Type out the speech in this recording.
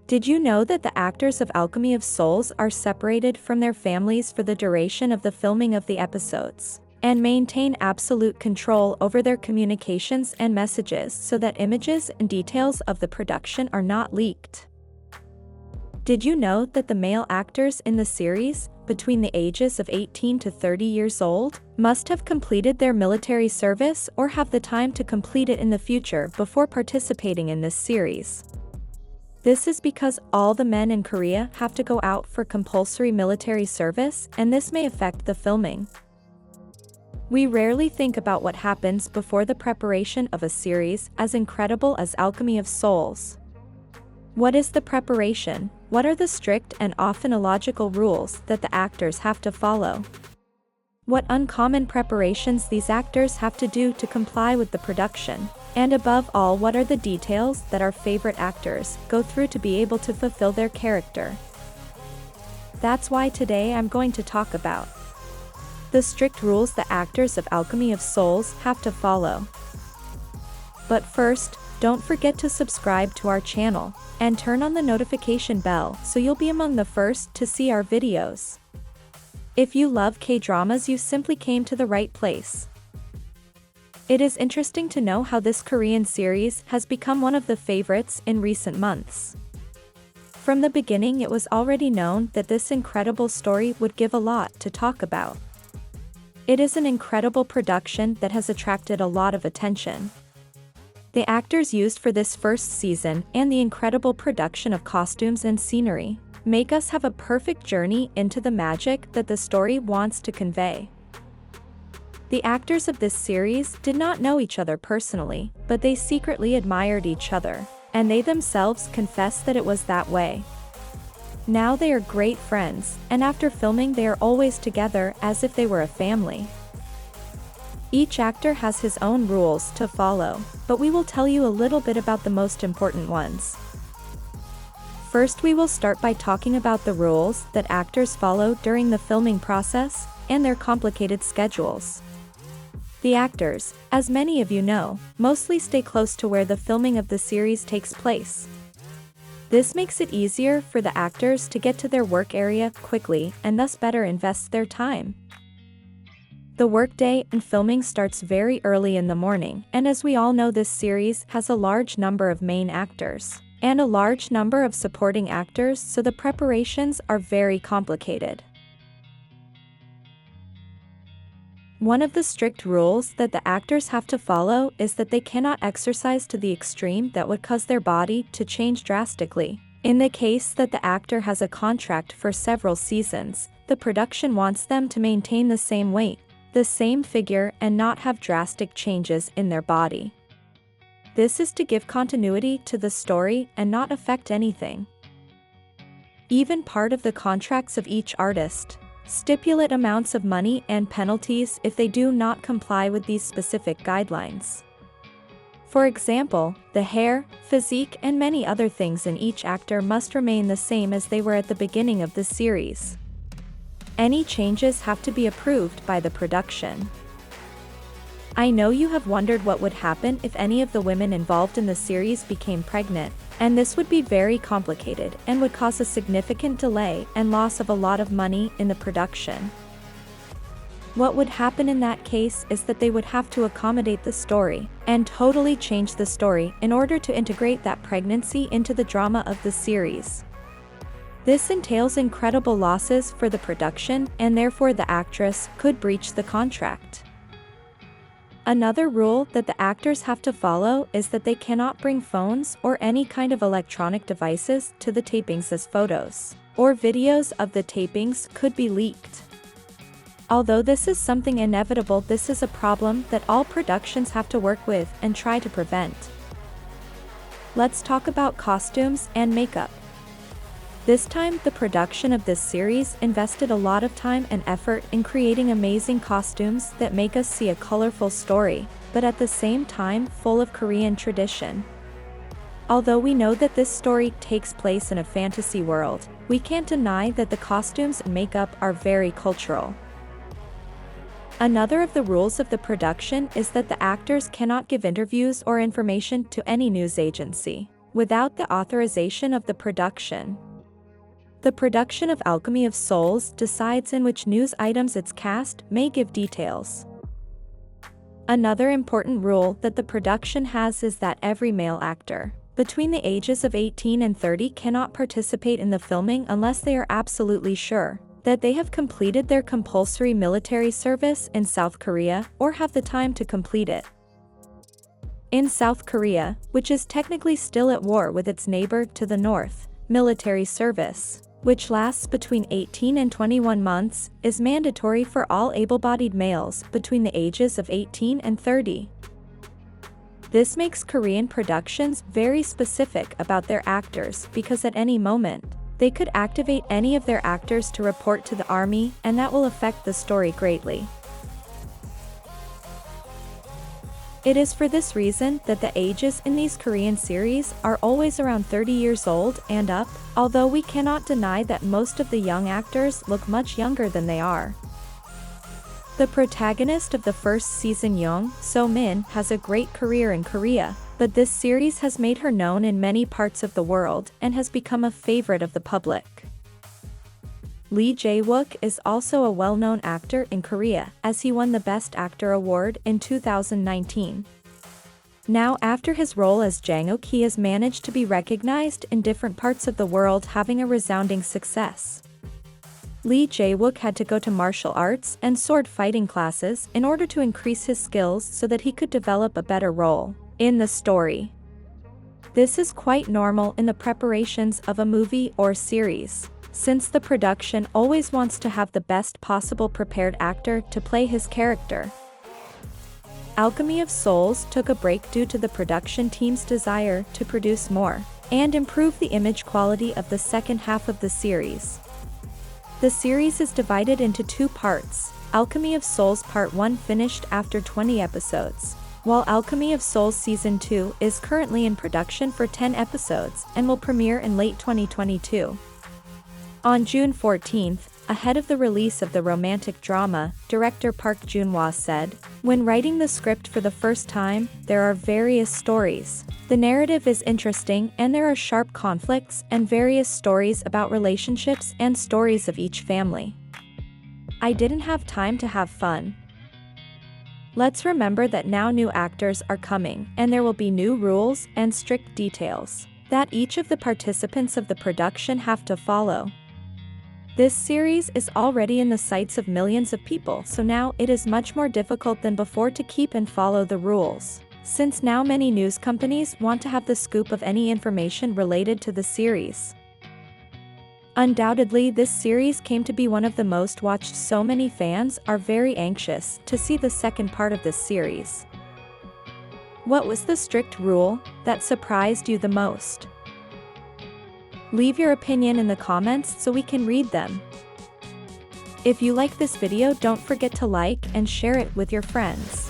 Did you know that the actors of Alchemy of Souls are separated from their families for the duration of the filming of the episodes, and maintain absolute control over their communications and messages so that images and details of the production are not leaked? Did you know that the male actors in the series, between the ages of 18 to 30 years old, must have completed their military service or have the time to complete it in the future before participating in this series? This is because all the men in Korea have to go out for compulsory military service, and this may affect the filming. We rarely think about what happens before the preparation of a series as incredible as Alchemy of Souls. What is the preparation? What are the strict and often illogical rules that the actors have to follow? What uncommon preparations these actors have to do to comply with the production? And above all, what are the details that our favorite actors go through to be able to fulfill their character? That's why today I'm going to talk about the strict rules the actors of Alchemy of Souls have to follow. But first, don't forget to subscribe to our channel and turn on the notification bell so you'll be among the first to see our videos. If you love K-dramas, you simply came to the right place. It is interesting to know how this Korean series has become one of the favorites in recent months. From the beginning, it was already known that this incredible story would give a lot to talk about. It is an incredible production that has attracted a lot of attention. The actors used for this first season and the incredible production of costumes and scenery make us have a perfect journey into the magic that the story wants to convey. The actors of this series did not know each other personally, but they secretly admired each other, and they themselves confess that it was that way. Now they are great friends, and after filming they are always together as if they were a family. Each actor has his own rules to follow, but we will tell you a little bit about the most important ones. First, we will start by talking about the rules that actors follow during the filming process and their complicated schedules. The actors, as many of you know, mostly stay close to where the filming of the series takes place. This makes it easier for the actors to get to their work area quickly and thus better invest their time. The workday and filming starts very early in the morning, and as we all know, this series has a large number of main actors and a large number of supporting actors, so the preparations are very complicated. One of the strict rules that the actors have to follow is that they cannot exercise to the extreme that would cause their body to change drastically. In the case that the actor has a contract for several seasons, the production wants them to maintain the same weight, the same figure, and not have drastic changes in their body. This is to give continuity to the story and not affect anything. Even part of the contracts of each artist stipulate amounts of money and penalties if they do not comply with these specific guidelines. For example, the hair, physique, and many other things in each actor must remain the same as they were at the beginning of the series. Any changes have to be approved by the production. I know you have wondered what would happen if any of the women involved in the series became pregnant, and this would be very complicated and would cause a significant delay and loss of a lot of money in the production. What would happen in that case is that they would have to accommodate the story and totally change the story in order to integrate that pregnancy into the drama of the series. This entails incredible losses for the production, and therefore the actress could breach the contract. Another rule that the actors have to follow is that they cannot bring phones or any kind of electronic devices to the tapings, as photos or videos of the tapings could be leaked. Although this is something inevitable, this is a problem that all productions have to work with and try to prevent. Let's talk about costumes and makeup. This time, the production of this series invested a lot of time and effort in creating amazing costumes that make us see a colorful story, but at the same time full of Korean tradition. Although we know that this story takes place in a fantasy world, we can't deny that the costumes and makeup are very cultural. Another of the rules of the production is that the actors cannot give interviews or information to any news agency. without the authorization of the production. The production of Alchemy of Souls decides in which news items its cast may give details. Another important rule that the production has is that every male actor between the ages of 18 and 30 cannot participate in the filming unless they are absolutely sure that they have completed their compulsory military service in South Korea or have the time to complete it. In South Korea, which is technically still at war with its neighbor to the north, military service, which lasts between 18 and 21 months, is mandatory for all able-bodied males between the ages of 18 and 30. This makes Korean productions very specific about their actors because at any moment, they could activate any of their actors to report to the army, and that will affect the story greatly. It is for this reason that the ages in these Korean series are always around 30 years old and up, although we cannot deny that most of the young actors look much younger than they are. The protagonist of the first season, Jung So-min, has a great career in Korea, but this series has made her known in many parts of the world and has become a favorite of the public. Lee Jae-wook is also a well-known actor in Korea, as he won the Best Actor award in 2019. Now, after his role as Jang-ok, he has managed to be recognized in different parts of the world, having a resounding success. Lee Jae-wook had to go to martial arts and sword fighting classes in order to increase his skills so that he could develop a better role in the story. This is quite normal in the preparations of a movie or series, since the production always wants to have the best possible prepared actor to play his character. Alchemy of Souls took a break due to the production team's desire to produce more and improve the image quality of the second half of the series. The series is divided into two parts. Alchemy of Souls Part 1 finished after 20 episodes, while Alchemy of Souls Season 2 is currently in production for 10 episodes and will premiere in late 2022. On June 14th, ahead of the release of the romantic drama, director Park Joon-wha said, "When writing the script for the first time, there are various stories. The narrative is interesting and there are sharp conflicts and various stories about relationships and stories of each family. I didn't have time to have fun. Let's remember that now new actors are coming and there will be new rules and strict details that each of the participants of the production have to follow. This series is already in the sights of millions of people, so now it is much more difficult than before to keep and follow the rules, since now many news companies want to have the scoop of any information related to the series." Undoubtedly, this series came to be one of the most watched. So many fans are very anxious to see the second part of this series. What was the strict rule that surprised you the most? Leave your opinion in the comments so we can read them. If you like this video, don't forget to like and share it with your friends.